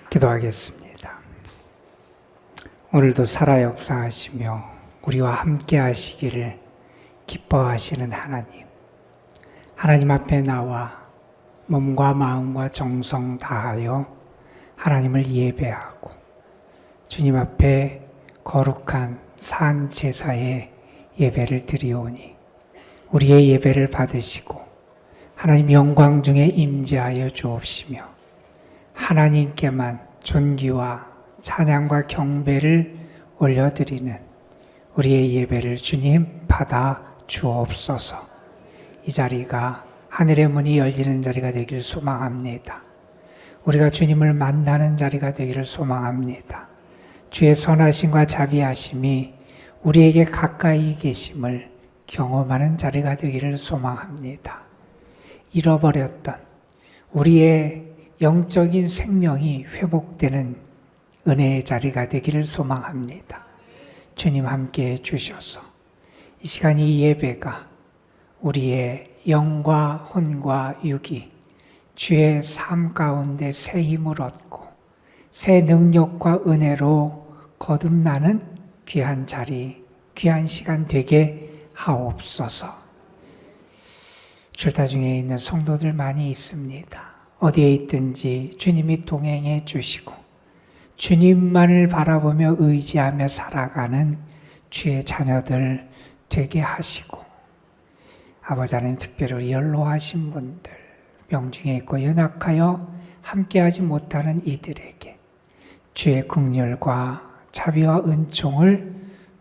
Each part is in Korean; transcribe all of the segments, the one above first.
기도하겠습니다. 오늘도 살아 역사하시며 우리와 함께 하시기를 기뻐하시는 하나님, 하나님 앞에 나와 몸과 마음과 정성 다하여 하나님을 예배하고 주님 앞에 거룩한 산 제사의 예배를 드리오니 우리의 예배를 받으시고 하나님 영광 중에 임재하여 주옵시며 하나님께만 존귀와 찬양과 경배를 올려드리는 우리의 예배를 주님 받아 주옵소서. 이 자리가 하늘의 문이 열리는 자리가 되길 소망합니다. 우리가 주님을 만나는 자리가 되기를 소망합니다. 주의 선하심과 자비하심이 우리에게 가까이 계심을 경험하는 자리가 되기를 소망합니다. 잃어버렸던 우리의 영적인 생명이 회복되는 은혜의 자리가 되기를 소망합니다. 주님 함께해 주셔서 이 시간 이 예배가 우리의 영과 혼과 육이 주의 삶 가운데 새 힘을 얻고 새 능력과 은혜로 거듭나는 귀한 자리, 귀한 시간 되게 하옵소서. 출타 중에 있는 성도들 많이 있습니다. 어디에 있든지 주님이 동행해 주시고 주님만을 바라보며 의지하며 살아가는 주의 자녀들 되게 하시고 아버지 하나님 특별히 연로하신 분들, 병중에 있고 연약하여 함께하지 못하는 이들에게 주의 긍휼과 자비와 은총을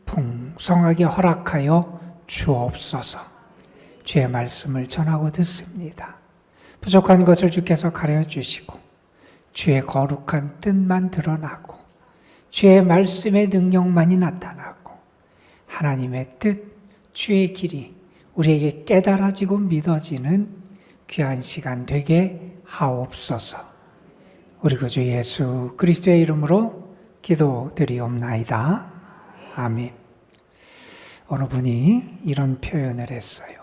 풍성하게 허락하여 주옵소서. 주의 말씀을 전하고 듣습니다. 부족한 것을 주께서 가려주시고 주의 거룩한 뜻만 드러나고 주의 말씀의 능력만이 나타나고 하나님의 뜻, 주의 길이 우리에게 깨달아지고 믿어지는 귀한 시간 되게 하옵소서. 우리 구주 예수 그리스도의 이름으로 기도드리옵나이다. 아멘. 어느 분이 이런 표현을 했어요.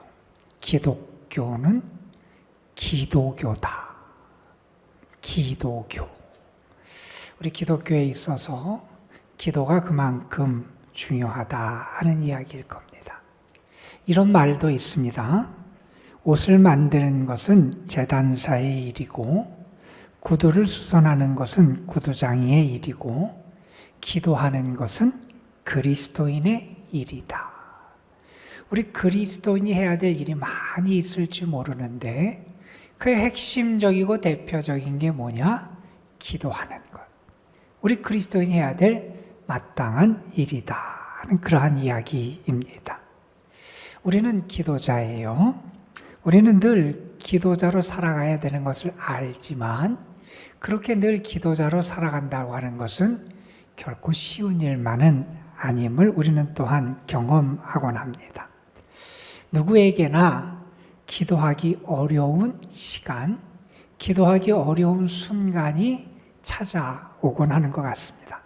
기독교는 기도교다. 기도교. 우리 기독교에 있어서 기도가 그만큼 중요하다 하는 이야기일 겁니다. 이런 말도 있습니다. 옷을 만드는 것은 제단사의 일이고 구두를 수선하는 것은 구두장이의 일이고 기도하는 것은 그리스도인의 일이다. 우리 그리스도인이 해야 될 일이 많이 있을지 모르는데 그 핵심적이고 대표적인 게 뭐냐? 기도하는 것. 우리 그리스도인이 해야 될 마땅한 일이다 하는 그러한 이야기입니다. 우리는 기도자예요. 우리는 늘 기도자로 살아가야 되는 것을 알지만 그렇게 늘 기도자로 살아간다고 하는 것은 결코 쉬운 일만은 아님을 우리는 또한 경험하곤 합니다. 누구에게나 기도하기 어려운 시간, 기도하기 어려운 순간이 찾아오곤 하는 것 같습니다.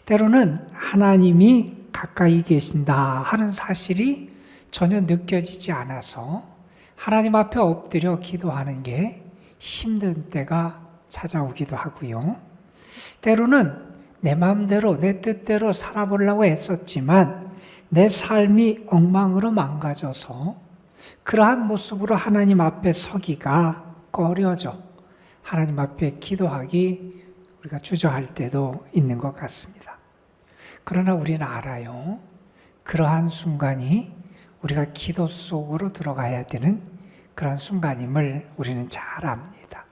때로는 하나님이 가까이 계신다 하는 사실이 전혀 느껴지지 않아서 하나님 앞에 엎드려 기도하는 게 힘든 때가 찾아오기도 하고요. 때로는 내 마음대로 내 뜻대로 살아보려고 애썼지만 내 삶이 엉망으로 망가져서 그러한 모습으로 하나님 앞에 서기가 꺼려져 하나님 앞에 기도하기 우리가 주저할 때도 있는 것 같습니다. 그러나 우리는 알아요. 그러한 순간이 우리가 기도 속으로 들어가야 되는 그런 순간임을 우리는 잘 압니다.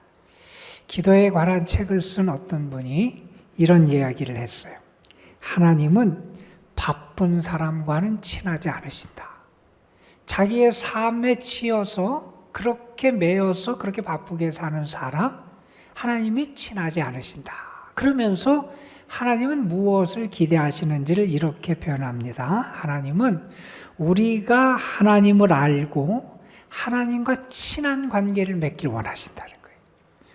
기도에 관한 책을 쓴 어떤 분이 이런 이야기를 했어요. 하나님은 바쁜 사람과는 친하지 않으신다. 자기의 삶에 치여서 그렇게 매여서 그렇게 바쁘게 사는 사람, 하나님이 친하지 않으신다. 그러면서 하나님은 무엇을 기대하시는지를 이렇게 표현합니다. 하나님은 우리가 하나님을 알고 하나님과 친한 관계를 맺길 원하신다는 거예요.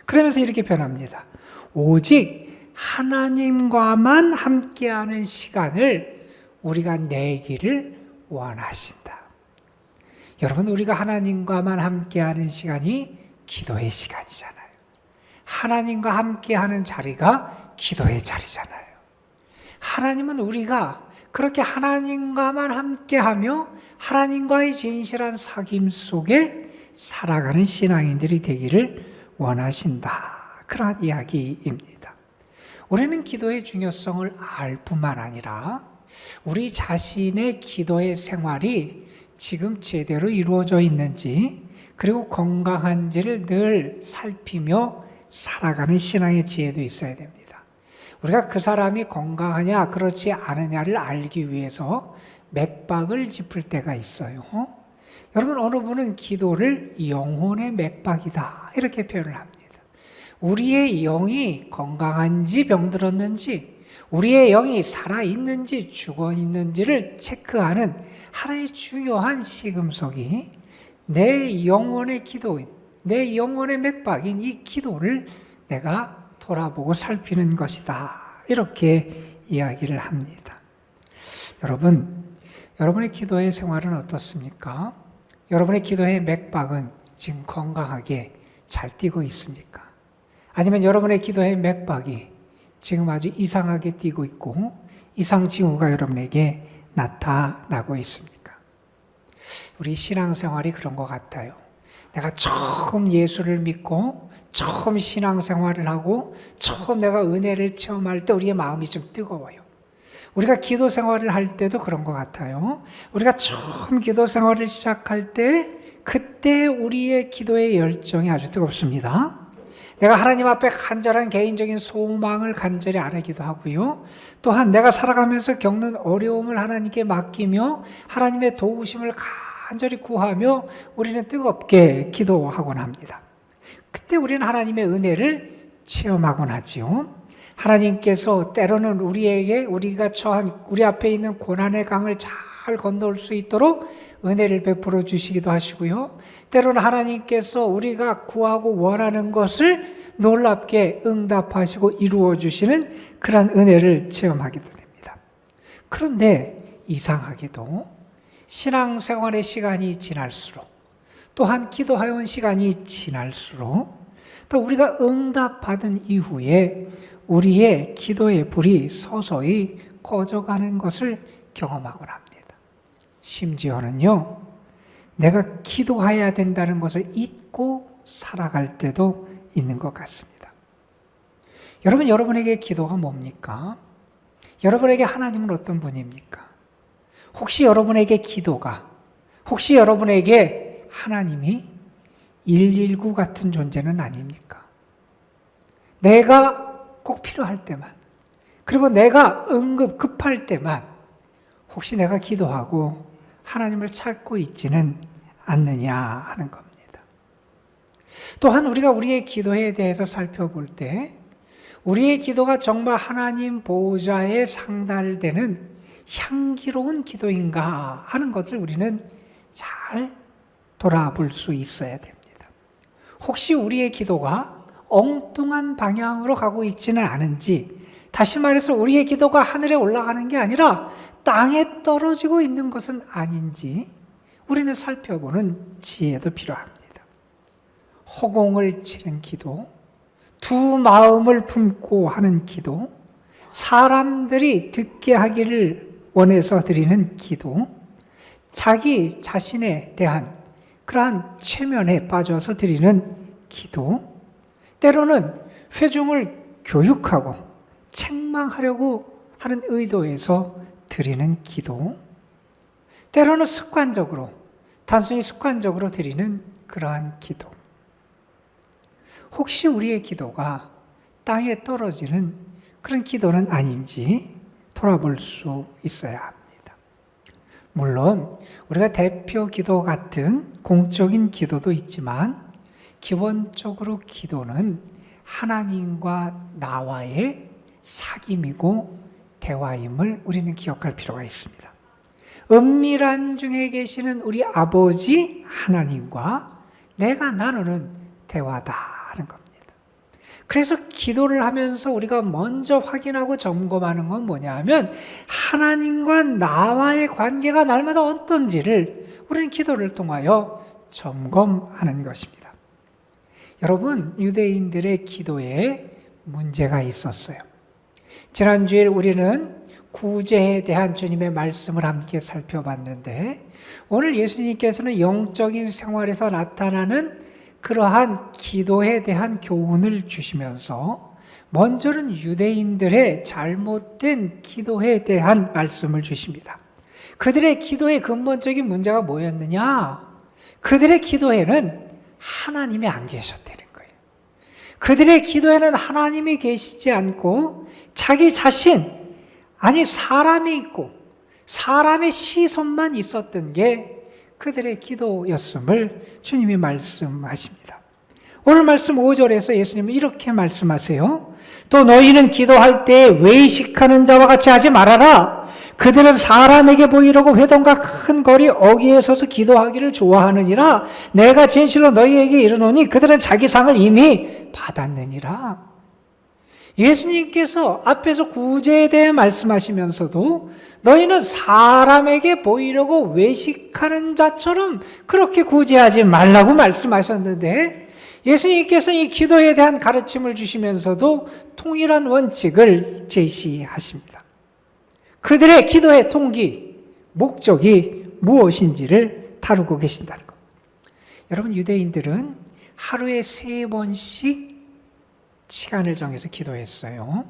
그러면서 이렇게 표현합니다. 오직 하나님과만 함께하는 시간을 우리가 내기를 원하신다. 여러분, 우리가 하나님과만 함께하는 시간이 기도의 시간이잖아요. 하나님과 함께하는 자리가 기도의 자리잖아요. 하나님은 우리가 그렇게 하나님과만 함께하며 하나님과의 진실한 사귐 속에 살아가는 신앙인들이 되기를 원하신다. 그러한 이야기입니다. 우리는 기도의 중요성을 알 뿐만 아니라 우리 자신의 기도의 생활이 지금 제대로 이루어져 있는지, 그리고 건강한지를 늘 살피며 살아가는 신앙의 지혜도 있어야 됩니다. 우리가 그 사람이 건강하냐 그렇지 않으냐를 알기 위해서 맥박을 짚을 때가 있어요. 여러분, 어느 분은 기도를 영혼의 맥박이다 이렇게 표현을 합니다. 우리의 영이 건강한지 병들었는지, 우리의 영이 살아있는지 죽어있는지를 체크하는 하나의 중요한 시금석이 내 영혼의 기도인, 내 영혼의 맥박인 이 기도를 내가 돌아보고 살피는 것이다. 이렇게 이야기를 합니다. 여러분의 기도의 생활은 어떻습니까? 여러분의 기도의 맥박은 지금 건강하게 잘 뛰고 있습니까? 아니면 여러분의 기도의 맥박이 지금 아주 이상하게 뛰고 있고 이상징후가 여러분에게 나타나고 있습니까? 우리 신앙생활이 그런 것 같아요. 내가 처음 예수를 믿고 처음 신앙생활을 하고 처음 내가 은혜를 체험할 때 우리의 마음이 좀 뜨거워요. 우리가 기도 생활을 할 때도 그런 것 같아요. 우리가 처음 기도 생활을 시작할 때 그때 우리의 기도의 열정이 아주 뜨겁습니다. 내가 하나님 앞에 간절한 개인적인 소망을 간절히 아뢰기도 하고요. 또한 내가 살아가면서 겪는 어려움을 하나님께 맡기며 하나님의 도우심을 간절히 구하며 우리는 뜨겁게 기도하곤 합니다. 그때 우리는 하나님의 은혜를 체험하곤 하지요. 하나님께서 때로는 우리가 처한 우리 앞에 있는 고난의 강을 잘 건너올 수 있도록 은혜를 베풀어 주시기도 하시고요. 때로는 하나님께서 우리가 구하고 원하는 것을 놀랍게 응답하시고 이루어 주시는 그런 은혜를 체험하기도 됩니다. 그런데 이상하게도 신앙생활의 시간이 지날수록, 또한 기도해온 시간이 지날수록, 또 우리가 응답받은 이후에 우리의 기도의 불이 서서히 꺼져가는 것을 경험하곤 합니다. 심지어는요, 내가 기도해야 된다는 것을 잊고 살아갈 때도 있는 것 같습니다. 여러분에게 기도가 뭡니까? 여러분에게 하나님은 어떤 분입니까? 혹시 여러분에게 하나님이 119 같은 존재는 아닙니까? 내가 꼭 필요할 때만, 그리고 내가 응급 급할 때만 혹시 내가 기도하고 하나님을 찾고 있지는 않느냐 하는 겁니다. 또한 우리가 우리의 기도에 대해서 살펴볼 때 우리의 기도가 정말 하나님 보호자에 상달되는 향기로운 기도인가 하는 것을 우리는 잘 돌아볼 수 있어야 됩니다. 혹시 우리의 기도가 엉뚱한 방향으로 가고 있지는 않은지, 다시 말해서 우리의 기도가 하늘에 올라가는 게 아니라 땅에 떨어지고 있는 것은 아닌지 우리는 살펴보는 지혜도 필요합니다. 허공을 치는 기도, 두 마음을 품고 하는 기도, 사람들이 듣게 하기를 원해서 드리는 기도, 자기 자신에 대한 그러한 최면에 빠져서 드리는 기도, 때로는 회중을 교육하고 책망하려고 하는 의도에서 드리는 기도, 때로는 단순히 습관적으로 드리는 그러한 기도. 혹시 우리의 기도가 땅에 떨어지는 그런 기도는 아닌지 돌아볼 수 있어야 합니다. 물론 우리가 대표 기도 같은 공적인 기도도 있지만 기본적으로 기도는 하나님과 나와의 사귐이고 대화임을 우리는 기억할 필요가 있습니다. 은밀한 중에 계시는 우리 아버지 하나님과 내가 나누는 대화다 하는 겁니다. 그래서 기도를 하면서 우리가 먼저 확인하고 점검하는 건 뭐냐 하면 하나님과 나와의 관계가 날마다 어떤지를 우리는 기도를 통하여 점검하는 것입니다. 여러분, 유대인들의 기도에 문제가 있었어요. 지난주에 우리는 구제에 대한 주님의 말씀을 함께 살펴봤는데, 오늘 예수님께서는 영적인 생활에서 나타나는 그러한 기도에 대한 교훈을 주시면서 먼저는 유대인들의 잘못된 기도에 대한 말씀을 주십니다. 그들의 기도의 근본적인 문제가 뭐였느냐? 그들의 기도에는 하나님이 안 계셨다는 거예요. 그들의 기도에는 하나님이 계시지 않고 자기 자신, 아니 사람이 있고 사람의 시선만 있었던 게 그들의 기도였음을 주님이 말씀하십니다. 오늘 말씀 5절에서 예수님은 이렇게 말씀하세요. 또 너희는 기도할 때 외식하는 자와 같이 하지 말아라. 그들은 사람에게 보이려고 회당과 큰 거리 어귀에 서서 기도하기를 좋아하느니라. 내가 진실로 너희에게 이르노니 그들은 자기 상을 이미 받았느니라. 예수님께서 앞에서 구제에 대해 말씀하시면서도 너희는 사람에게 보이려고 외식하는 자처럼 그렇게 구제하지 말라고 말씀하셨는데, 예수님께서 이 기도에 대한 가르침을 주시면서도 동일한 원칙을 제시하십니다. 그들의 기도의 동기, 목적이 무엇인지를 다루고 계신다는 것. 여러분, 유대인들은 하루에 3번씩 시간을 정해서 기도했어요.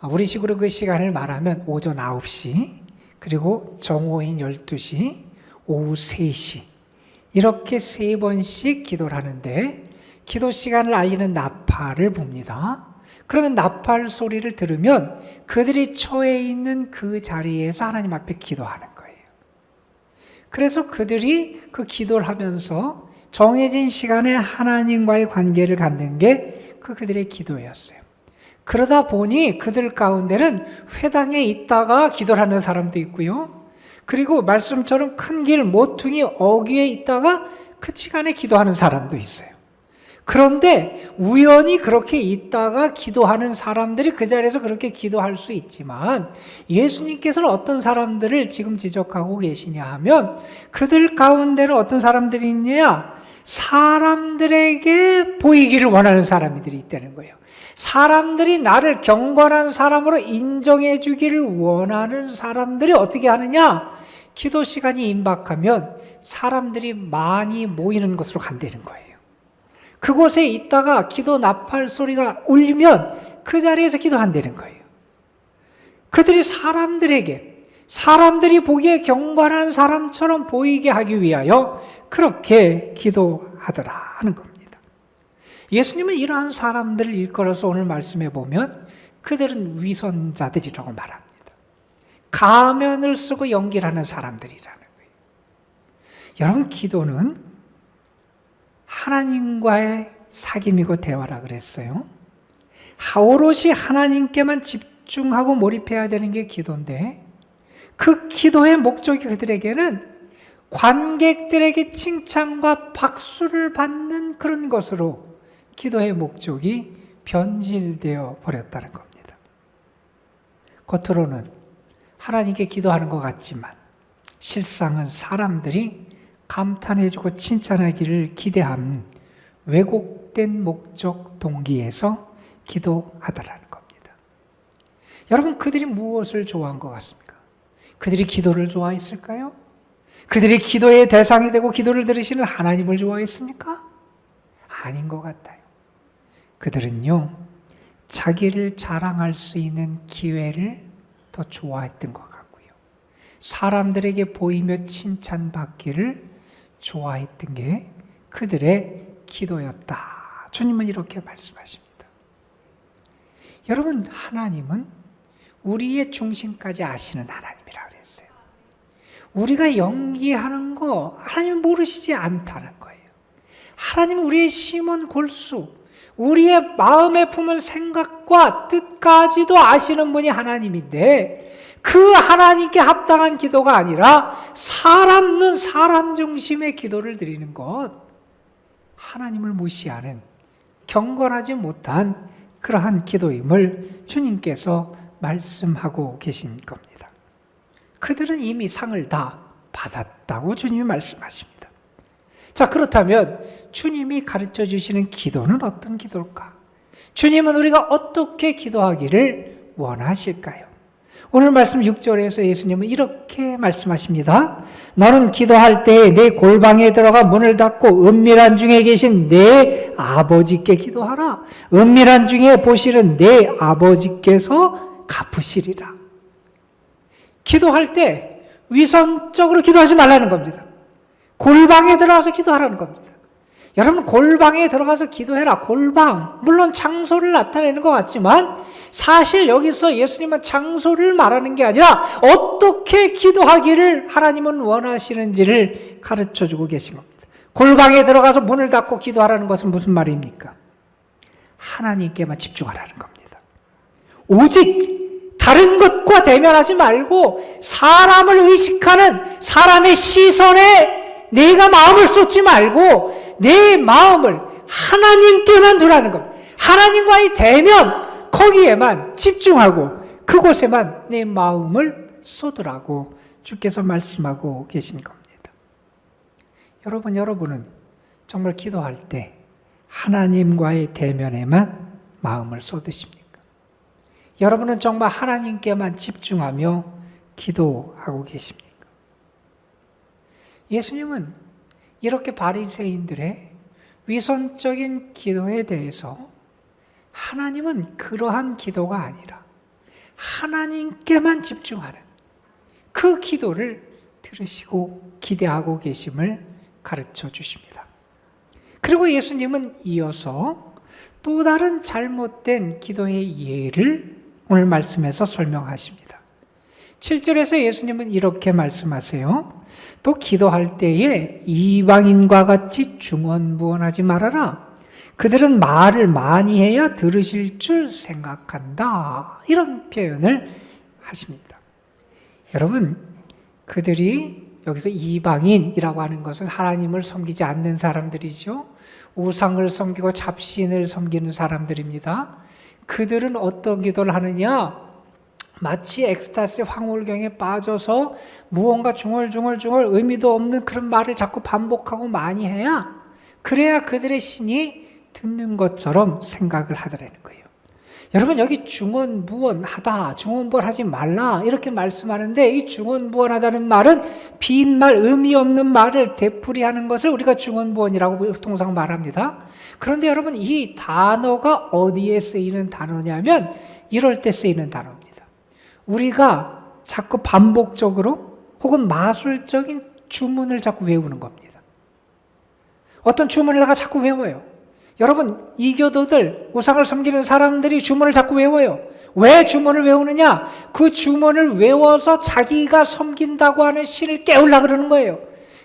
우리식으로 그 시간을 말하면 오전 9시, 그리고 정오인 12시, 오후 3시, 이렇게 3번씩 기도를 하는데, 기도 시간을 알리는 나팔을 붑니다. 그러면 나팔 소리를 들으면 그들이 처해 있는 그 자리에서 하나님 앞에 기도하는 거예요. 그래서 그들이 그 기도를 하면서 정해진 시간에 하나님과의 관계를 갖는 게 그들의 기도였어요. 그러다 보니 그들 가운데는 회당에 있다가 기도를 하는 사람도 있고요. 그리고 말씀처럼 큰 길 모퉁이 어귀에 있다가 그 시간에 기도하는 사람도 있어요. 그런데 우연히 그렇게 있다가 기도하는 사람들이 그 자리에서 그렇게 기도할 수 있지만, 예수님께서는 어떤 사람들을 지금 지적하고 계시냐 하면, 그들 가운데는 어떤 사람들이 있냐? 사람들에게 보이기를 원하는 사람들이 있다는 거예요. 사람들이 나를 경건한 사람으로 인정해 주기를 원하는 사람들이 어떻게 하느냐? 기도 시간이 임박하면 사람들이 많이 모이는 곳으로 간다는 거예요. 그곳에 있다가 기도 나팔 소리가 울리면 그 자리에서 기도한다는 거예요. 그들이 사람들이 보기에 경건한 사람처럼 보이게 하기 위하여 그렇게 기도하더라 하는 겁니다. 예수님은 이러한 사람들을 일컬어서 오늘 말씀해 보면 그들은 위선자들이라고 말합니다. 가면을 쓰고 연기를 하는 사람들이라는 거예요. 여러분, 기도는 하나님과의 사귐이고 대화라 그랬어요. 오롯이 하나님께만 집중하고 몰입해야 되는 게 기도인데, 그 기도의 목적이 그들에게는 관객들에게 칭찬과 박수를 받는 그런 것으로 기도의 목적이 변질되어 버렸다는 겁니다. 겉으로는 하나님께 기도하는 것 같지만 실상은 사람들이 감탄해주고 칭찬하기를 기대한 왜곡된 목적 동기에서 기도하더라는 겁니다. 여러분, 그들이 무엇을 좋아한 것 같습니까? 그들이 기도를 좋아했을까요? 그들이 기도의 대상이 되고 기도를 들으시는 하나님을 좋아했습니까? 아닌 것 같아요. 그들은요, 자기를 자랑할 수 있는 기회를 더 좋아했던 것 같고요. 사람들에게 보이며 칭찬받기를 좋아했던 게 그들의 기도였다. 주님은 이렇게 말씀하십니다. 여러분, 하나님은 우리의 중심까지 아시는 하나님이라 그랬어요. 우리가 연기하는 거 하나님은 모르시지 않다는 거예요. 하나님은 우리의 심은 골수, 우리의 마음에 품은 생각과 뜻까지도 아시는 분이 하나님인데, 그 하나님께 합당한 기도가 아니라 사람 중심의 기도를 드리는 것, 하나님을 무시하는 경건하지 못한 그러한 기도임을 주님께서 말씀하고 계신 겁니다. 그들은 이미 상을 다 받았다고 주님이 말씀하십니다. 자, 그렇다면 주님이 가르쳐 주시는 기도는 어떤 기도일까? 주님은 우리가 어떻게 기도하기를 원하실까요? 오늘 말씀 6절에서 예수님은 이렇게 말씀하십니다. 너는 기도할 때에 내 골방에 들어가 문을 닫고 은밀한 중에 계신 내 아버지께 기도하라. 은밀한 중에 보시는 내 아버지께서 갚으시리라. 기도할 때 위선적으로 기도하지 말라는 겁니다. 골방에 들어가서 기도하라는 겁니다. 여러분, 골방에 들어가서 기도해라. 골방, 물론 장소를 나타내는 것 같지만 사실 여기서 예수님은 장소를 말하는 게 아니라 어떻게 기도하기를 하나님은 원하시는지를 가르쳐주고 계신 겁니다. 골방에 들어가서 문을 닫고 기도하라는 것은 무슨 말입니까? 하나님께만 집중하라는 겁니다. 오직 다른 것과 대면하지 말고 사람을 의식하는 사람의 시선에 내가 마음을 쏟지 말고 내 마음을 하나님께만 두라는 겁니다. 하나님과의 대면, 거기에만 집중하고 그곳에만 내 마음을 쏟으라고 주께서 말씀하고 계신 겁니다. 여러분은 정말 기도할 때 하나님과의 대면에만 마음을 쏟으십니까? 여러분은 정말 하나님께만 집중하며 기도하고 계십니까? 예수님은 이렇게 바리새인들의 위선적인 기도에 대해서 하나님은 그러한 기도가 아니라 하나님께만 집중하는 그 기도를 들으시고 기대하고 계심을 가르쳐 주십니다. 그리고 예수님은 이어서 또 다른 잘못된 기도의 예를 오늘 말씀에서 설명하십니다. 7절에서 예수님은 이렇게 말씀하세요. 또 기도할 때에 이방인과 같이 중언부언하지 말아라. 그들은 말을 많이 해야 들으실 줄 생각한다. 이런 표현을 하십니다. 여러분, 그들이 여기서 이방인이라고 하는 것은 하나님을 섬기지 않는 사람들이죠. 우상을 섬기고 잡신을 섬기는 사람들입니다. 그들은 어떤 기도를 하느냐? 마치 엑스타시 황홀경에 빠져서 무언가 중얼중얼 의미도 없는 그런 말을 자꾸 반복하고 많이 해야 그래야 그들의 신이 듣는 것처럼 생각을 하더라는 거예요. 여러분, 여기 중언부언하다, 중언부언하지 말라 이렇게 말씀하는데 이 중언부언하다는 말은 빈말, 의미 없는 말을 되풀이하는 것을 우리가 중언부언이라고 통상 말합니다. 그런데 여러분, 이 단어가 어디에 쓰이는 단어냐면 이럴 때 쓰이는 단어입니다. 우리가 자꾸 반복적으로 혹은 마술적인 주문을 자꾸 외우는 겁니다. 어떤 주문을 내가 자꾸 외워요. 여러분, 이교도들, 우상을 섬기는 사람들이 주문을 자꾸 외워요. 왜 주문을 외우느냐? 그 주문을 외워서 자기가 섬긴다고 하는 신을 깨우려고 그러는 거예요.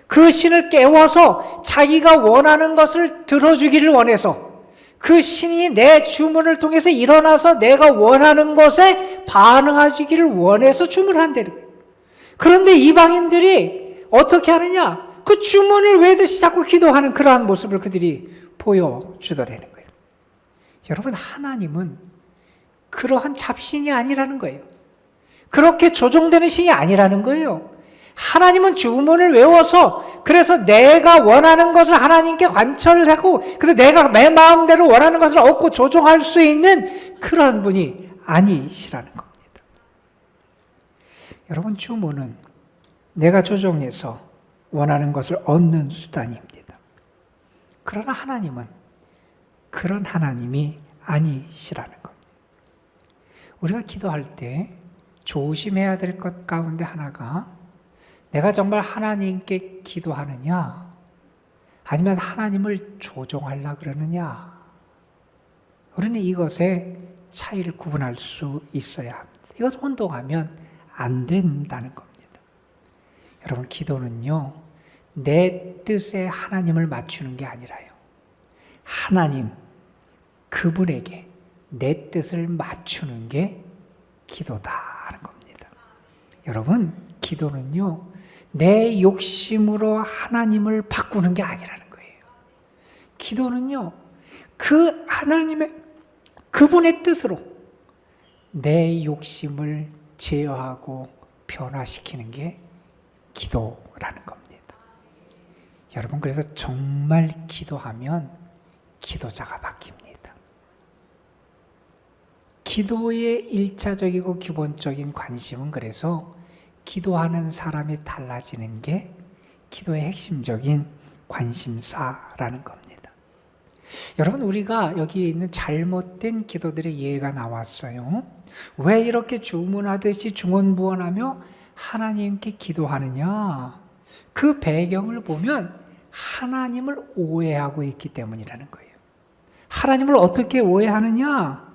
그 신을 깨워서 자기가 원하는 것을 들어주기를 원해서 그 신이 내 주문을 통해서 일어나서 내가 원하는 것에 반응하시기를 원해서 주문한다는 거예요. 그런데 이방인들이 어떻게 하느냐? 그 주문을 외듯이 자꾸 기도하는 그러한 모습을 그들이 보여주더라는 거예요. 여러분, 하나님은 그러한 잡신이 아니라는 거예요. 그렇게 조종되는 신이 아니라는 거예요. 하나님은 주문을 외워서 그래서 내가 원하는 것을 하나님께 관철을 하고 그래서 내가 내 마음대로 원하는 것을 얻고 조종할 수 있는 그런 분이 아니시라는 겁니다. 여러분, 주문은 내가 조종해서 원하는 것을 얻는 수단입니다. 그러나 하나님은 그런 하나님이 아니시라는 겁니다. 우리가 기도할 때 조심해야 될 것 가운데 하나가 내가 정말 하나님께 기도하느냐 아니면 하나님을 조종하려고 그러느냐, 우리는 이것의 차이를 구분할 수 있어야 합니다. 이것을 혼동하면 안 된다는 겁니다. 여러분, 기도는요 내 뜻에 하나님을 맞추는 게 아니라요, 하나님 그분에게 내 뜻을 맞추는 게 기도다라는 겁니다. 여러분, 기도는요 내 욕심으로 하나님을 바꾸는 게 아니라는 거예요. 기도는요 그 하나님의 그분의 뜻으로 내 욕심을 제어하고 변화시키는 게 기도라는 겁니다. 여러분, 그래서 정말 기도하면 기도자가 바뀝니다. 기도의 일차적이고 기본적인 관심은 그래서 기도하는 사람이 달라지는 게 기도의 핵심적인 관심사라는 겁니다. 여러분, 우리가 여기에 있는 잘못된 기도들의 예가 나왔어요. 왜 이렇게 주문하듯이 중언부언하며 하나님께 기도하느냐? 그 배경을 보면 하나님을 오해하고 있기 때문이라는 거예요. 하나님을 어떻게 오해하느냐?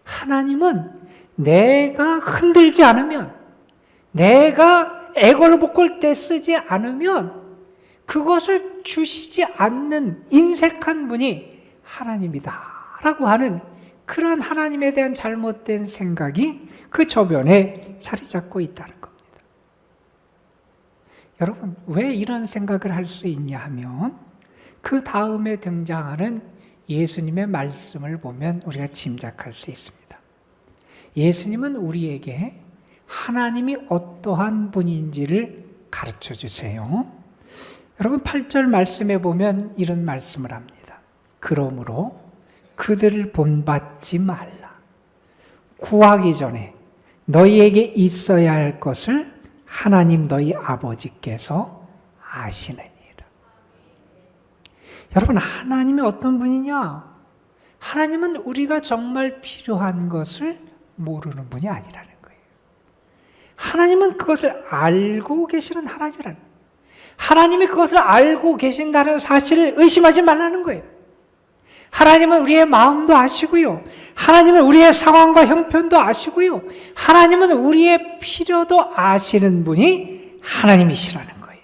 하나님은 내가 흔들지 않으면, 내가 애걸복걸 떼쓰지 않으면 그것을 주시지 않는 인색한 분이 하나님이다 라고 하는 그런 하나님에 대한 잘못된 생각이 그 저변에 자리 잡고 있다는 겁니다. 여러분, 왜 이런 생각을 할 수 있냐 하면 그 다음에 등장하는 예수님의 말씀을 보면 우리가 짐작할 수 있습니다. 예수님은 우리에게 하나님이 어떠한 분인지를 가르쳐 주세요. 여러분, 8절 말씀에 보면 이런 말씀을 합니다. 그러므로 그들을 본받지 말라. 구하기 전에 너희에게 있어야 할 것을 하나님 너희 아버지께서 아시느니라. 여러분, 하나님이 어떤 분이냐? 하나님은 우리가 정말 필요한 것을 모르는 분이 아니라는 거예요. 하나님은 그것을 알고 계시는 하나님이라는 거예요. 하나님이 그것을 알고 계신다는 사실을 의심하지 말라는 거예요. 하나님은 우리의 마음도 아시고요. 하나님은 우리의 상황과 형편도 아시고요. 하나님은 우리의 필요도 아시는 분이 하나님이시라는 거예요.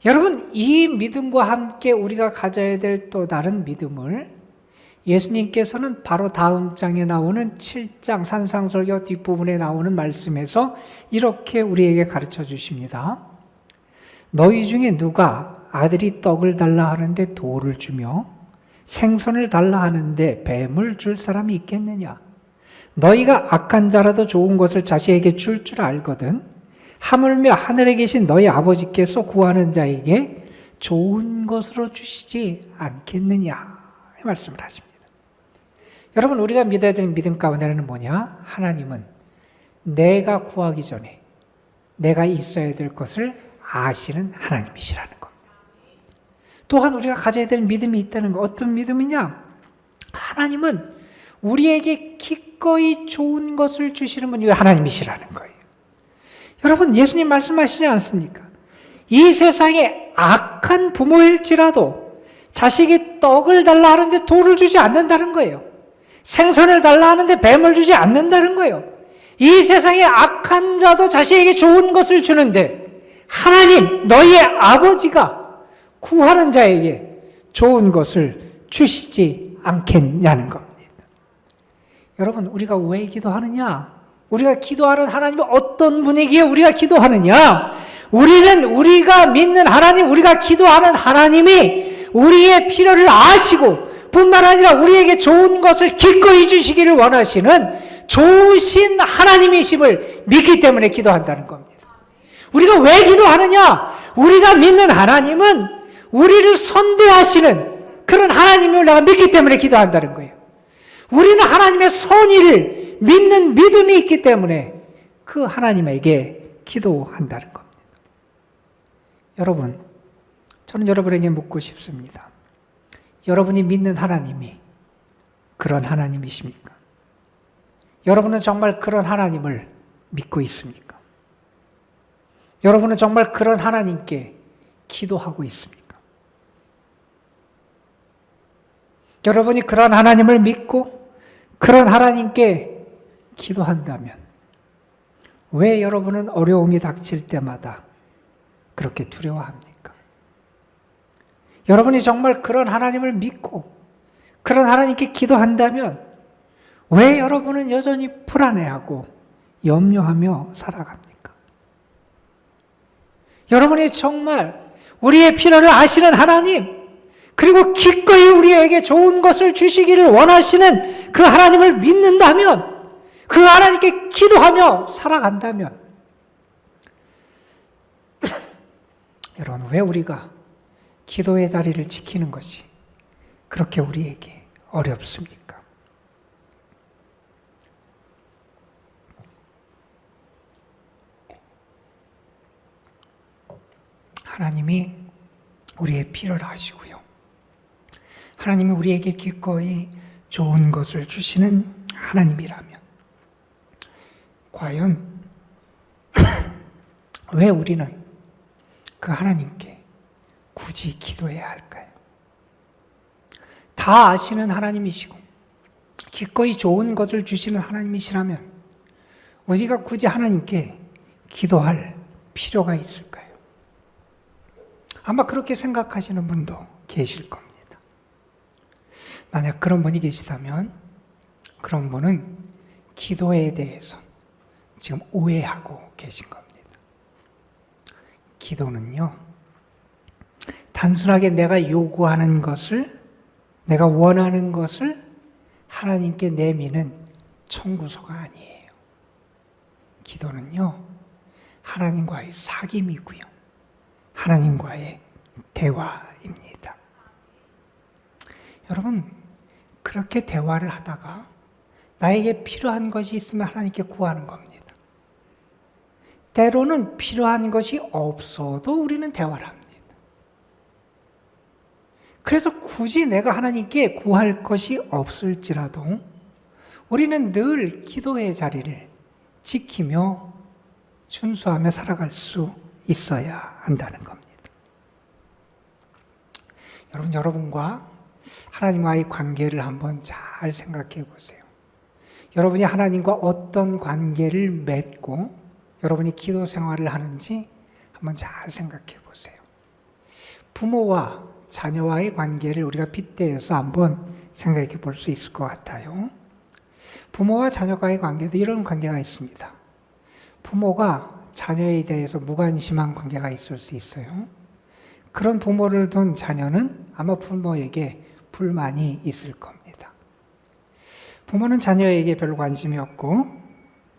여러분, 이 믿음과 함께 우리가 가져야 될 또 다른 믿음을 예수님께서는 바로 다음 장에 나오는 7장 산상설교 뒷부분에 나오는 말씀에서 이렇게 우리에게 가르쳐 주십니다. 너희 중에 누가 아들이 떡을 달라 하는데 돌을 주며 생선을 달라 하는데 뱀을 줄 사람이 있겠느냐? 너희가 악한 자라도 좋은 것을 자식에게 줄 줄 알거든 하물며 하늘에 계신 너희 아버지께서 구하는 자에게 좋은 것으로 주시지 않겠느냐? 이 말씀을 하십니다. 여러분, 우리가 믿어야 되는 믿음 가운데는 뭐냐? 하나님은 내가 구하기 전에 내가 있어야 될 것을 아시는 하나님이시라는 겁니다. 또한 우리가 가져야 될 믿음이 있다는 거, 어떤 믿음이냐? 하나님은 우리에게 기꺼이 좋은 것을 주시는 분이 하나님이시라는 거예요. 여러분, 예수님 말씀하시지 않습니까? 이 세상에 악한 부모일지라도 자식이 떡을 달라 하는데 돌을 주지 않는다는 거예요. 생선을 달라 하는데 뱀을 주지 않는다는 거예요. 이 세상에 악한 자도 자식에게 좋은 것을 주는데 하나님, 너희의 아버지가 구하는 자에게 좋은 것을 주시지 않겠냐는 겁니다. 여러분, 우리가 왜 기도하느냐? 우리가 기도하는 하나님은 어떤 분이기에 우리가 기도하느냐? 우리는 우리가 믿는 하나님, 우리가 기도하는 하나님이 우리의 필요를 아시고 뿐만 아니라 우리에게 좋은 것을 기꺼이 주시기를 원하시는 좋으신 하나님이심을 믿기 때문에 기도한다는 겁니다. 우리가 왜 기도하느냐? 우리가 믿는 하나님은 우리를 선대하시는 그런 하나님을 내가 믿기 때문에 기도한다는 거예요. 우리는 하나님의 선의를 믿는 믿음이 있기 때문에 그 하나님에게 기도한다는 겁니다. 여러분, 저는 여러분에게 묻고 싶습니다. 여러분이 믿는 하나님이 그런 하나님이십니까? 여러분은 정말 그런 하나님을 믿고 있습니까? 여러분은 정말 그런 하나님께 기도하고 있습니까? 여러분이 그런 하나님을 믿고 그런 하나님께 기도한다면 왜 여러분은 어려움이 닥칠 때마다 그렇게 두려워합니까? 여러분이 정말 그런 하나님을 믿고 그런 하나님께 기도한다면 왜 여러분은 여전히 불안해하고 염려하며 살아갑니까? 여러분이 정말 우리의 필요를 아시는 하나님, 그리고 기꺼이 우리에게 좋은 것을 주시기를 원하시는 그 하나님을 믿는다면, 그 하나님께 기도하며 살아간다면 여러분, 왜 우리가 기도의 자리를 지키는 것이 그렇게 우리에게 어렵습니까? 하나님이 우리의 필요를 아시고요. 하나님이 우리에게 기꺼이 좋은 것을 주시는 하나님이라면 과연 왜 우리는 그 하나님께 굳이 기도해야 할까요? 다 아시는 하나님이시고 기꺼이 좋은 것을 주시는 하나님이시라면 우리가 굳이 하나님께 기도할 필요가 있을까요? 아마 그렇게 생각하시는 분도 계실 겁니다. 만약 그런 분이 계시다면 그런 분은 기도에 대해서 지금 오해하고 계신 겁니다. 기도는요, 단순하게 내가 요구하는 것을, 내가 원하는 것을 하나님께 내미는 청구서가 아니에요. 기도는요, 하나님과의 사귐이고요. 하나님과의 대화입니다. 여러분, 그렇게 대화를 하다가 나에게 필요한 것이 있으면 하나님께 구하는 겁니다. 때로는 필요한 것이 없어도 우리는 대화를 합니다. 그래서 굳이 내가 하나님께 구할 것이 없을지라도 우리는 늘 기도의 자리를 지키며 준수하며 살아갈 수 있어야 한다는 겁니다. 여러분과 하나님과의 관계를 한번 잘 생각해 보세요. 여러분이 하나님과 어떤 관계를 맺고 여러분이 기도 생활을 하는지 한번 잘 생각해 보세요. 부모와 자녀와의 관계를 우리가 빗대어서 한번 생각해 볼 수 있을 것 같아요. 부모와 자녀와의 관계도 이런 관계가 있습니다. 부모가 자녀에 대해서 무관심한 관계가 있을 수 있어요. 그런 부모를 둔 자녀는 아마 부모에게 불만이 있을 겁니다. 부모는 자녀에게 별로 관심이 없고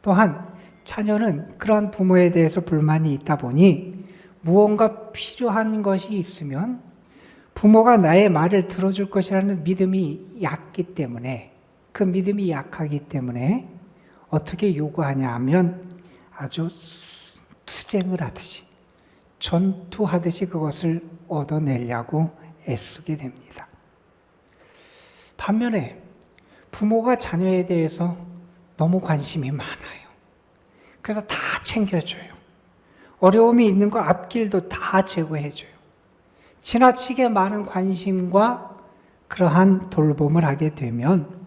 또한 자녀는 그러한 부모에 대해서 불만이 있다 보니 무언가 필요한 것이 있으면 부모가 나의 말을 들어줄 것이라는 믿음이 약기 때문에 그 믿음이 약하기 때문에 어떻게 요구하냐 하면 아주 투쟁을 하듯이 전투하듯이 그것을 얻어내려고 애쓰게 됩니다. 반면에 부모가 자녀에 대해서 너무 관심이 많아요. 그래서 다 챙겨줘요. 어려움이 있는 거 앞길도 다 제거해줘요. 지나치게 많은 관심과 그러한 돌봄을 하게 되면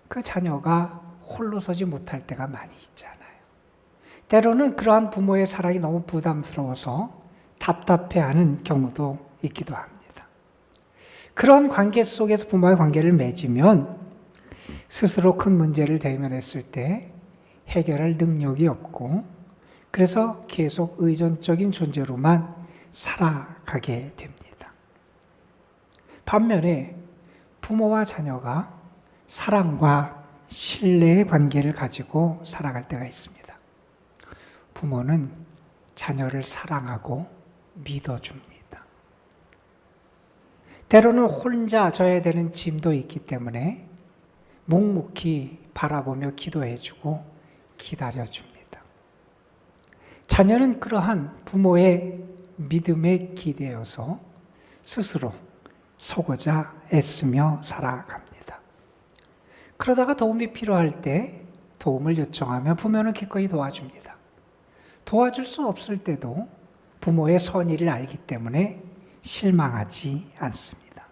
그 자녀가 홀로 서지 못할 때가 많이 있잖아요. 때로는 그러한 부모의 사랑이 너무 부담스러워서 답답해하는 경우도 있기도 합니다. 그런 관계 속에서 부모의 관계를 맺으면 스스로 큰 문제를 대면했을 때 해결할 능력이 없고 그래서 계속 의존적인 존재로만 살아가게 됩니다. 반면에 부모와 자녀가 사랑과 신뢰의 관계를 가지고 살아갈 때가 있습니다. 부모는 자녀를 사랑하고 믿어줍니다. 때로는 혼자 져야 되는 짐도 있기 때문에 묵묵히 바라보며 기도해주고 기다려줍니다. 자녀는 그러한 부모의 믿음에 기대어서 스스로 서고자 애쓰며 살아갑니다. 그러다가 도움이 필요할 때 도움을 요청하면 부모는 기꺼이 도와줍니다. 도와줄 수 없을 때도 부모의 선의를 알기 때문에 실망하지 않습니다.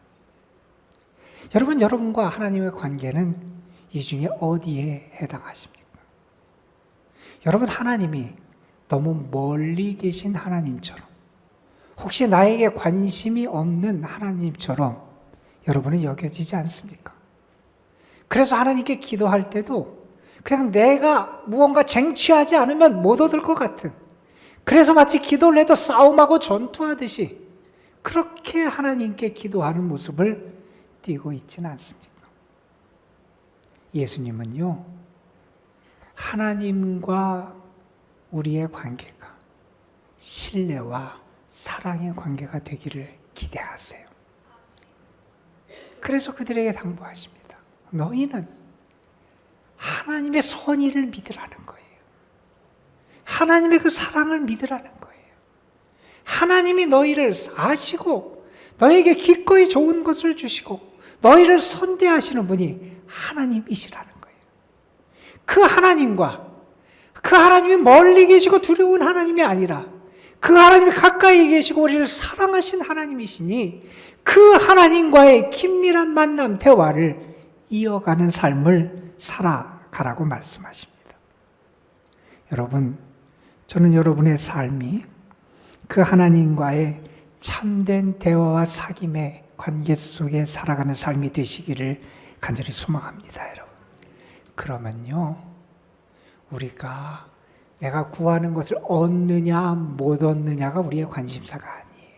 여러분과 하나님의 관계는 이 중에 어디에 해당하십니까? 여러분, 하나님이 너무 멀리 계신 하나님처럼 혹시 나에게 관심이 없는 하나님처럼 여러분은 여겨지지 않습니까? 그래서 하나님께 기도할 때도 그냥 내가 무언가 쟁취하지 않으면 못 얻을 것 같은, 그래서 마치 기도를 해도 싸움하고 전투하듯이 그렇게 하나님께 기도하는 모습을 띄고 있지는 않습니까? 예수님은요, 하나님과 우리의 관계가 신뢰와 사랑의 관계가 되기를 기대하세요. 그래서 그들에게 당부하십니다. 너희는 하나님의 선의를 믿으라는 거예요. 하나님의 그 사랑을 믿으라는 거예요. 하나님이 너희를 아시고 너에게 기꺼이 좋은 것을 주시고 너희를 선대하시는 분이 하나님이시라는 거예요. 그 하나님과 그 하나님이 멀리 계시고 두려운 하나님이 아니라 그 하나님이 가까이 계시고 우리를 사랑하신 하나님이시니 그 하나님과의 긴밀한 만남, 대화를 이어가는 삶을 살아가라고 말씀하십니다. 여러분, 저는 여러분의 삶이 그 하나님과의 참된 대화와 사귐의 관계 속에 살아가는 삶이 되시기를 간절히 소망합니다, 여러분. 그러면요, 우리가 내가 구하는 것을 얻느냐 못 얻느냐가 우리의 관심사가 아니에요.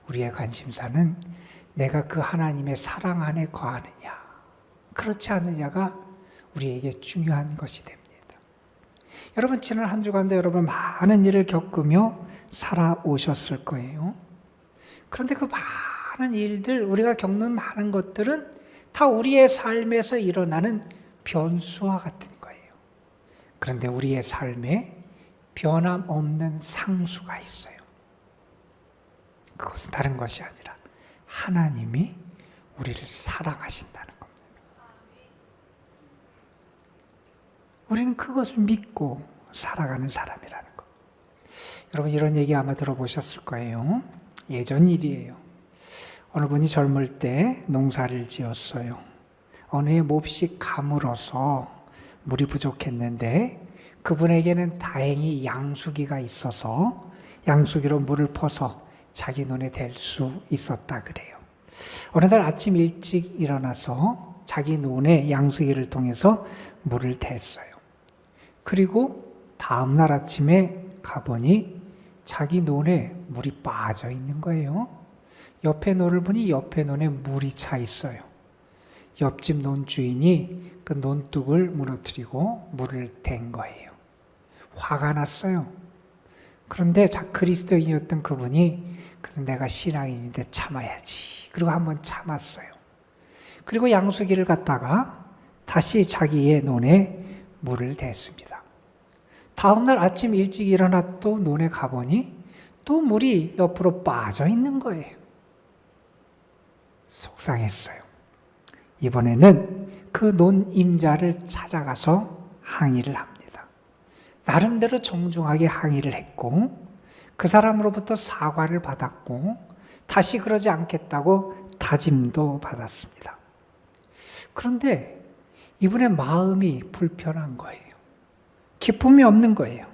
우리의 관심사는 내가 그 하나님의 사랑 안에 거하느냐, 그렇지 않느냐가 우리에게 중요한 것이 됩니다. 여러분, 지난 한 주간도 여러분 많은 일을 겪으며 살아오셨을 거예요. 그런데 그 많은 일들, 우리가 겪는 많은 것들은 다 우리의 삶에서 일어나는 변수와 같은 거예요. 그런데 우리의 삶에 변함없는 상수가 있어요. 그것은 다른 것이 아니라 하나님이 우리를 사랑하신다는 겁니다. 우리는 그것을 믿고 살아가는 사람이라는 것. 여러분, 이런 얘기 아마 들어보셨을 거예요. 예전 일이에요. 어느 분이 젊을 때 농사를 지었어요. 어느 해 몹시 가물어서 물이 부족했는데 그분에게는 다행히 양수기가 있어서 양수기로 물을 퍼서 자기 눈에 댈 수 있었다 그래요. 어느 날 아침 일찍 일어나서 자기 눈에 양수기를 통해서 물을 댔어요. 그리고 다음 날 아침에 가보니 자기 논에 물이 빠져 있는 거예요. 옆에 논을 보니 옆에 논에 물이 차 있어요. 옆집 논 주인이 그 논둑을 무너뜨리고 물을 댄 거예요. 화가 났어요. 그런데 그리스도인이었던 그분이 내가 신앙인인데 참아야지. 그리고 한번 참았어요. 그리고 양수기를 갖다가 다시 자기의 논에 물을 댔습니다. 다음 날 아침 일찍 일어나 또 논에 가보니 또 물이 옆으로 빠져 있는 거예요. 속상했어요. 이번에는 그 논 임자를 찾아가서 항의를 합니다. 나름대로 정중하게 항의를 했고 그 사람으로부터 사과를 받았고 다시 그러지 않겠다고 다짐도 받았습니다. 그런데 이분의 마음이 불편한 거예요. 기쁨이 없는 거예요.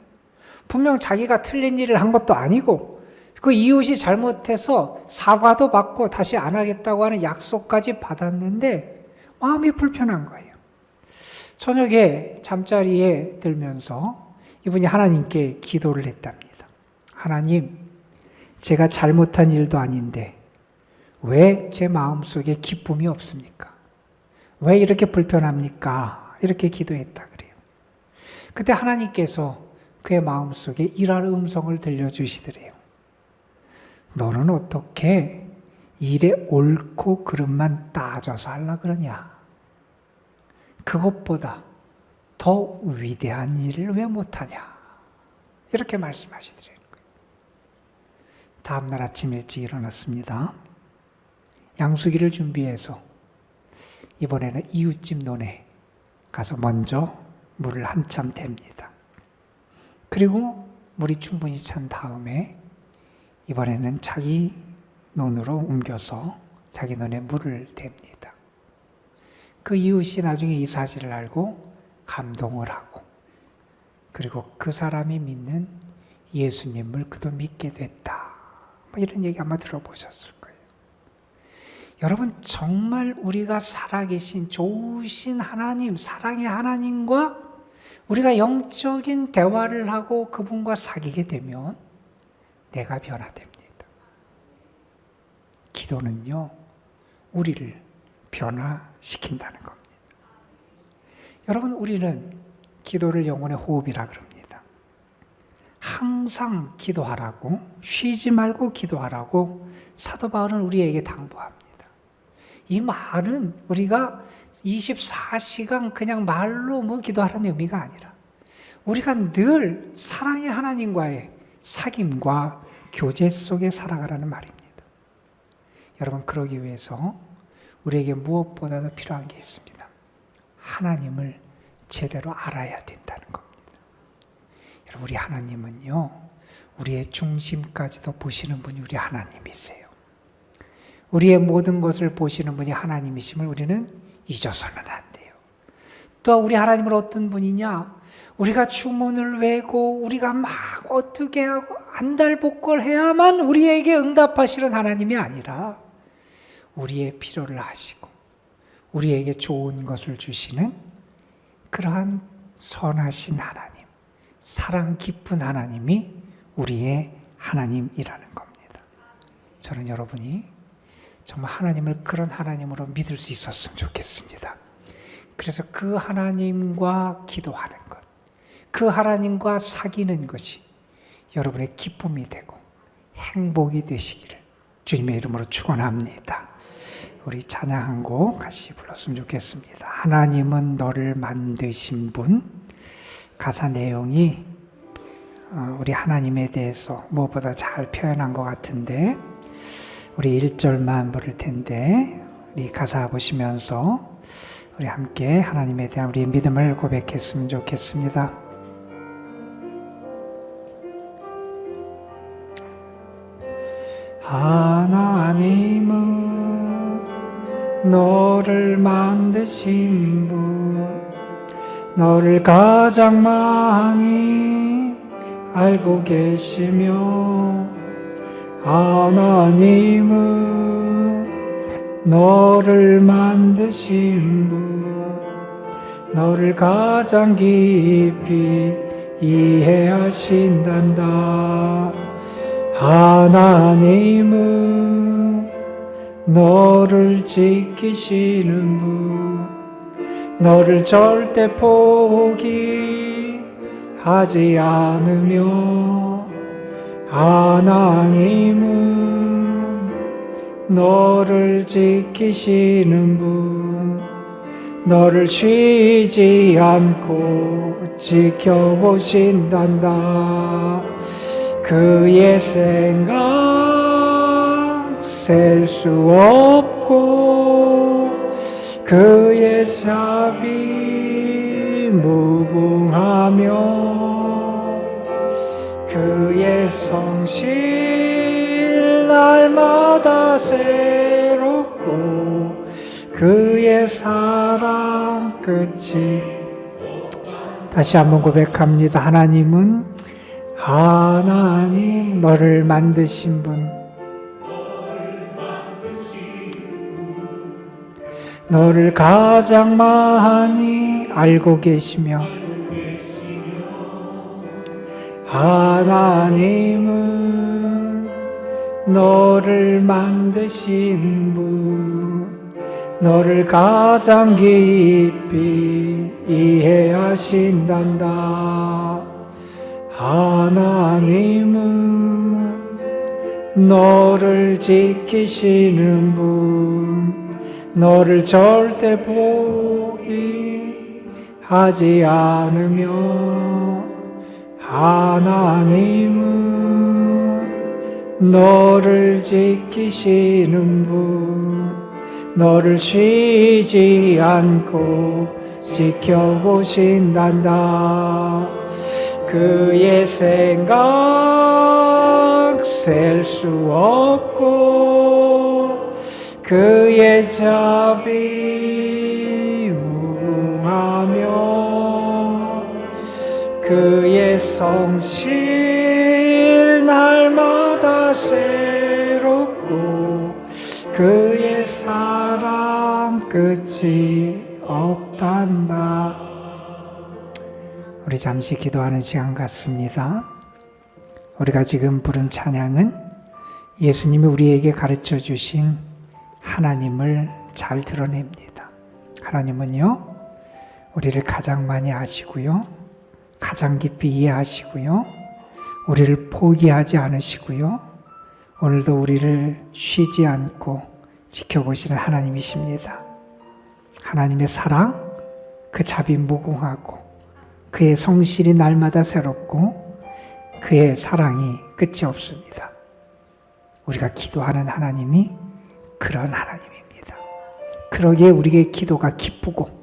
분명 자기가 틀린 일을 한 것도 아니고 그 이웃이 잘못해서 사과도 받고 다시 안 하겠다고 하는 약속까지 받았는데 마음이 불편한 거예요. 저녁에 잠자리에 들면서 이분이 하나님께 기도를 했답니다. 하나님, 제가 잘못한 일도 아닌데 왜 제 마음속에 기쁨이 없습니까? 왜 이렇게 불편합니까? 이렇게 기도했다 그래요. 그때 하나님께서 그의 마음속에 이러한 음성을 들려주시더래요. 너는 어떻게 일의 옳고 그름만 따져서 하려 그러냐? 그것보다 더 위대한 일을 왜 못하냐? 이렇게 말씀하시더래요. 다음날 아침 일찍 일어났습니다. 양수기를 준비해서 이번에는 이웃집 논에 가서 먼저 물을 한참 댑니다. 그리고 물이 충분히 찬 다음에 이번에는 자기 논으로 옮겨서 자기 논에 물을 댑니다. 그 이웃이 나중에 이 사실을 알고 감동을 하고 그리고 그 사람이 믿는 예수님을 그도 믿게 됐다. 이런 얘기 아마 들어보셨을 거예요. 여러분, 정말 우리가 살아계신 좋으신 하나님, 사랑의 하나님과 우리가 영적인 대화를 하고 그분과 사귀게 되면 내가 변화됩니다. 기도는요, 우리를 변화시킨다는 겁니다. 여러분, 우리는 기도를 영혼의 호흡이라 그럽니다. 항상 기도하라고, 쉬지 말고 기도하라고 사도 바울은 우리에게 당부합니다. 이 말은 우리가 24시간 그냥 말로 기도하라는 의미가 아니라 우리가 늘 사랑의 하나님과의 사귐과 교제 속에 살아가라는 말입니다. 여러분, 그러기 위해서 우리에게 무엇보다도 필요한 게 있습니다. 하나님을 제대로 알아야 된다는 겁니다. 여러분, 우리 하나님은요, 우리의 중심까지도 보시는 분이 우리 하나님이세요. 우리의 모든 것을 보시는 분이 하나님이심을 우리는 잊어서는 안 돼요. 또 우리 하나님은 어떤 분이냐? 우리가 주문을 외고 우리가 막 어떻게 하고 안달복걸해야만 우리에게 응답하시는 하나님이 아니라 우리의 필요를 아시고 우리에게 좋은 것을 주시는 그러한 선하신 하나님, 사랑 깊은 하나님이 우리의 하나님이라는 겁니다. 저는 여러분이 정말 하나님을 그런 하나님으로 믿을 수 있었으면 좋겠습니다. 그래서 그 하나님과 기도하는 것, 그 하나님과 사귀는 것이 여러분의 기쁨이 되고 행복이 되시기를 주님의 이름으로 축원합니다. 우리 찬양 한 곡 같이 불렀으면 좋겠습니다. 하나님은 너를 만드신 분. 가사 내용이 우리 하나님에 대해서 무엇보다 잘 표현한 것 같은데 우리 1절만 부를 텐데 우리 가사 보시면서 우리 함께 하나님에 대한 우리의 믿음을 고백했으면 좋겠습니다. 하나님은 너를 만드신 분, 너를 가장 많이 알고 계시며 하나님은 너를 만드신 분, 너를 가장 깊이 이해하신단다. 하나님은 너를 지키시는 분, 너를 절대 포기하지 않으며 하나님은 너를 지키시는 분, 너를 쉬지 않고 지켜보신단다. 그의 생각 셀 수 없고 그의 자비 무궁하며 그의 성실 날마다 새롭고 그의 사랑 끝이. 다시 한번 고백합니다. 하나님 너를 만드신 분, 너를 가장 많이 알고 계시며 하나님은 너를 만드신 분, 너를 가장 깊이 이해하신단다. 하나님은 너를 지키시는 분, 너를 절대 포기하지 않으며 하나님은 너를 지키시는 분, 너를 쉬지 않고 지켜보신단다. 그의 생각 셀 수 없고 그의 자비 무궁하며 그의 성실 날마다 새롭고 그의 사랑 끝이 없단다. 우리 잠시 기도하는 시간 같습니다. 우리가 지금 부른 찬양은 예수님이 우리에게 가르쳐 주신 하나님을 잘 드러냅니다. 하나님은요, 우리를 가장 많이 아시고요, 가장 깊이 이해하시고요, 우리를 포기하지 않으시고요. 오늘도 우리를 쉬지 않고 지켜보시는 하나님이십니다. 하나님의 사랑, 그 자비 무궁하고 그의 성실이 날마다 새롭고 그의 사랑이 끝이 없습니다. 우리가 기도하는 하나님이 그런 하나님입니다. 그러기에 우리의 기도가 기쁘고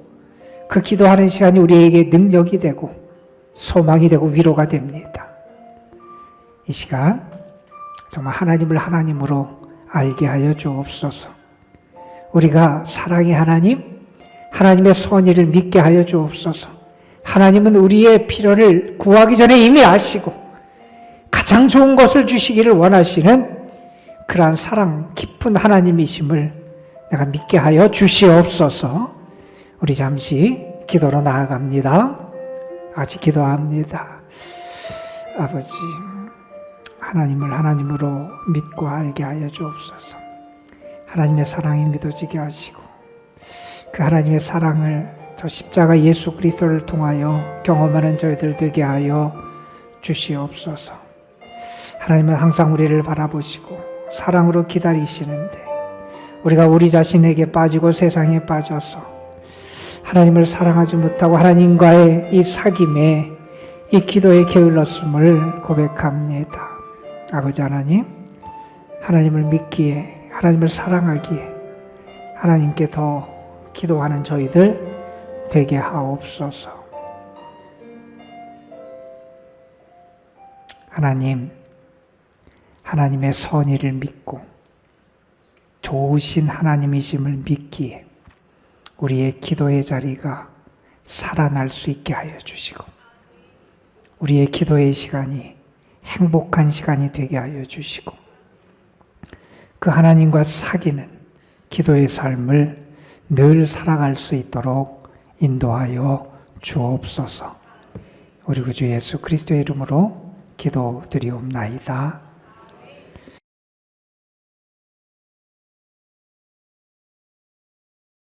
그 기도하는 시간이 우리에게 능력이 되고 소망이 되고 위로가 됩니다. 이 시간 정말 하나님을 하나님으로 알게 하여 주옵소서. 우리가 사랑의 하나님, 하나님의 선의를 믿게 하여 주옵소서. 하나님은 우리의 필요를 구하기 전에 이미 아시고 가장 좋은 것을 주시기를 원하시는 그러한 사랑 깊은 하나님이심을 내가 믿게 하여 주시옵소서. 우리 잠시 기도로 나아갑니다. 같이 기도합니다. 아버지, 하나님을 하나님으로 믿고 알게 하여 주옵소서. 하나님의 사랑이 믿어지게 하시고 그 하나님의 사랑을 저 십자가 예수 그리스도를 통하여 경험하는 저희들 되게 하여 주시옵소서. 하나님은 항상 우리를 바라보시고 사랑으로 기다리시는데 우리가 우리 자신에게 빠지고 세상에 빠져서 하나님을 사랑하지 못하고 하나님과의 이 사귐에 이 기도에 게을렀음을 고백합니다. 아버지 하나님, 하나님을 믿기에 하나님을 사랑하기에 하나님께 더 기도하는 저희들 되게 하옵소서. 하나님, 하나님의 선의를 믿고 좋으신 하나님이심을 믿기에 우리의 기도의 자리가 살아날 수 있게 하여 주시고 우리의 기도의 시간이 행복한 시간이 되게 하여 주시고 그 하나님과 사귀는 기도의 삶을 늘 살아갈 수 있도록 인도하여 주옵소서. 우리 구주 예수 그리스도의 이름으로 기도드리옵나이다.